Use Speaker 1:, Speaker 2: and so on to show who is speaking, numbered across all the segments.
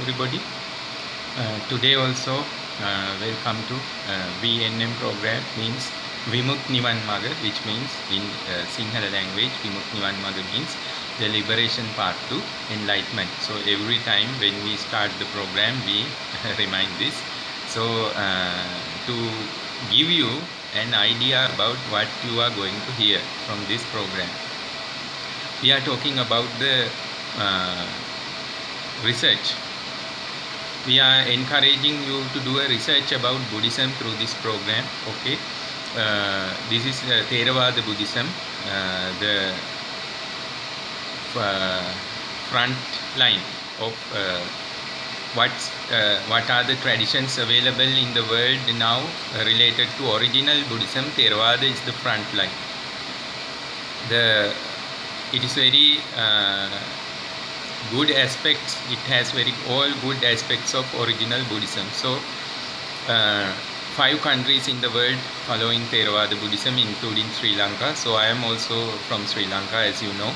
Speaker 1: everybody. Today also welcome to VNM program, means Vimuk Nivan Maga, which means in Sinhala language Vimuk Nivan Maga means the liberation part to enlightenment. So every time when we start the program we remind this. So to give you an idea about what you are going to hear from this program, we are talking about the research. We are encouraging you to do a research about Buddhism through this program. Okay, this is Theravada Buddhism, the front line of what are the traditions available in the world now related to original Buddhism. Theravada is the front line. It is very good aspects. It has all good aspects of original Buddhism. So 5 countries in the world following Theravada Buddhism, including Sri Lanka. So I am also from Sri Lanka, as you know.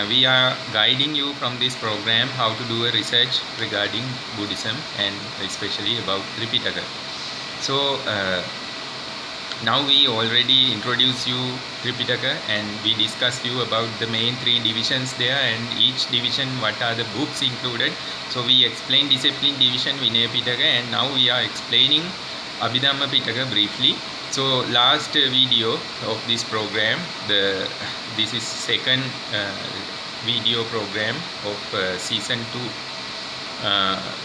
Speaker 1: We are guiding you from this program how to do a research regarding Buddhism and especially about Tripitaka. So now we already introduced you Tripitaka and we discussed you about the main 3 divisions there, and each division what are the books included. So we explained discipline division, Vinaya Pitaka, and now we are explaining Abhidhamma Pitaka briefly. So last video of this program, this is second video program of season 2.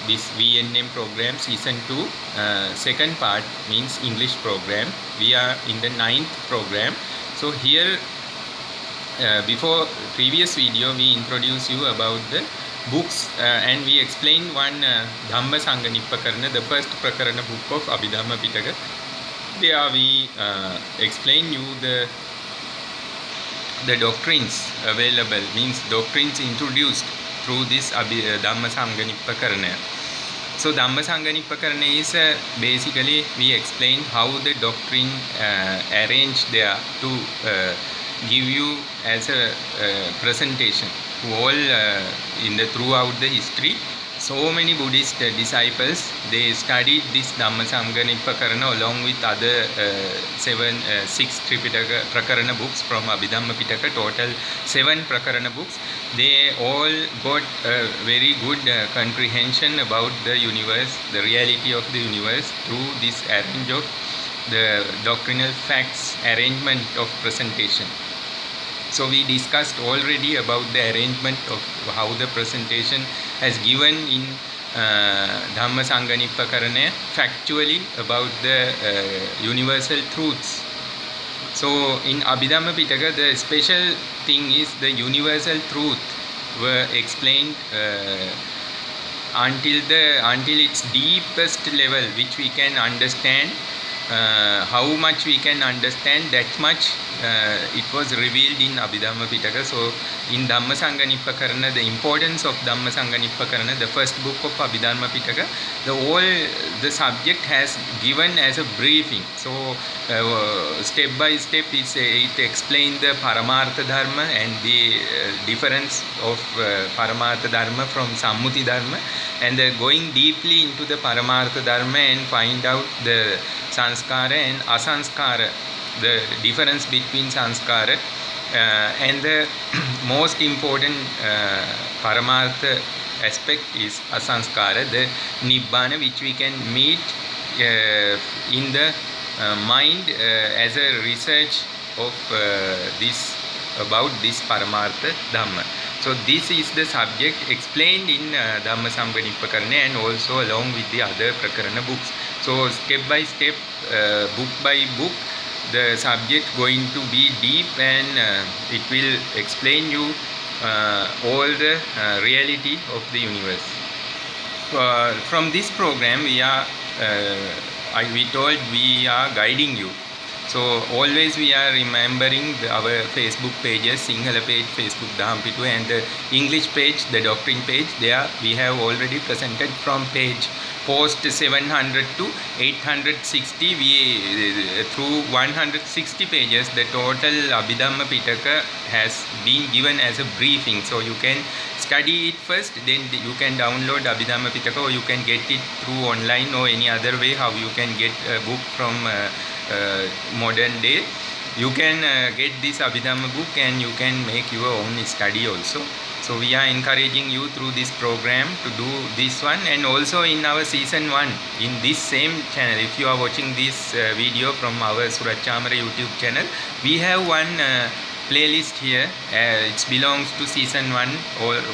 Speaker 1: This VNM program season 2 second part means English program. We are in the 9th program. So here before previous video we introduced you about the books and we explained one Dhamma Sangha Nippakarana, the first Prakarana book of Abhidhamma Pitaka. There we explain you the doctrines available, means doctrines introduced through this Dhamma Sangha Nippakarana. So Dhamma Sangha Nippakarana is basically we explain how the doctrine arranged there to give you as a presentation to all throughout the history. So many Buddhist disciples, they studied this Dhamma Sangha Nippakarana along with other 6 Tripitaka Prakarana books from Abhidhamma Pitaka, total 7 Prakarana books. They all got a very good comprehension about the universe, the reality of the universe through this arrange of the doctrinal facts, arrangement of presentation. So we discussed already about the arrangement of how the presentation has given in Dhamma Sangha Nippakarana factually about the universal truths. So in Abhidhamma Pitaka the special thing is the universal truth were explained until its deepest level, which we can understand. How much we can understand, that much it was revealed in Abhidhamma Pitaka. So in Dhamma Sangha Nippakarana, the importance of Dhamma Sangha Nippakarana, the first book of Abhidhamma Pitaka, the subject has given as a briefing. So step by step it explains the Paramartha Dharma and the difference of Paramartha Dharma from Sammuti Dharma, and going deeply into the Paramartha Dharma and find out the sanskara and asanskara, the difference between sanskara and the most important paramartha aspect is asanskara, the nibbana, which we can meet in the mind as a research of about this paramartha dhamma. So this is the subject explained in Dhamma Sangha Nippakarana and also along with the other Prakarana books. So step by step, book by book, the subject going to be deep and it will explain you all the reality of the universe. From this program we are guiding you. So always we are remembering our Facebook pages, Sinhala page, Facebook Dhampittu, and the English page, the doctrine page. There we have already presented from page post 700 to 860. Through 160 pages, the total Abhidhamma Pitaka has been given as a briefing. So you can study it first, then you can download Abhidhamma Pitaka, or you can get it through online or any other way how you can get a book from modern day. You can get this Abhidhamma book and you can make your own study also. So we are encouraging you through this program to do this one, and also in our season 1 in this same channel, if you are watching this video from our Surat Chamara YouTube channel, we have one playlist here. It belongs to season 1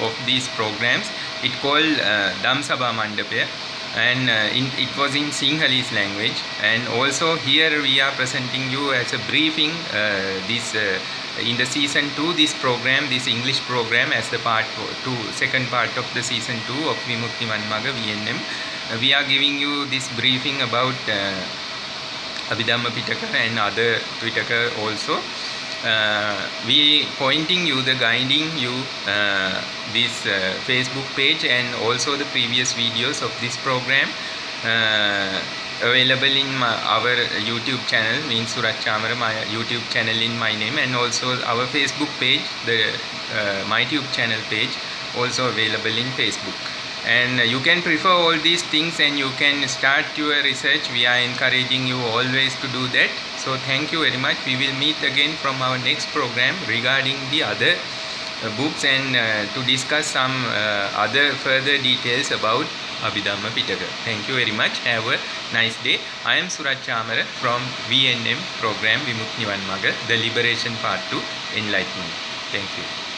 Speaker 1: of these programs. It called Damsabha Mandapaya, and it was in Sinhalese language. And also here we are presenting you as a briefing this in the season 2 this program, this English program, as the part 2, second part of the season 2 of Vimukti Vanmaga VNM. We are giving you this briefing about Abhidhamma Pitaka and other Pitaka also. We pointing you, the guiding you this Facebook page and also the previous videos of this program available in our YouTube channel, means Surat Chamara, my YouTube channel in my name, and also our Facebook page, the MyTube channel page, also available in Facebook. And you can prefer all these things and you can start your research. We are encouraging you always to do that. So thank you very much. We will meet again from our next program regarding the other books and to discuss some other further details about Abhidhamma Pitaka. Thank you very much. Have a nice day. I am Surat Chamara from VNM program Vimukti Vanmaga, the Liberation Part 2 Enlightenment. Thank you.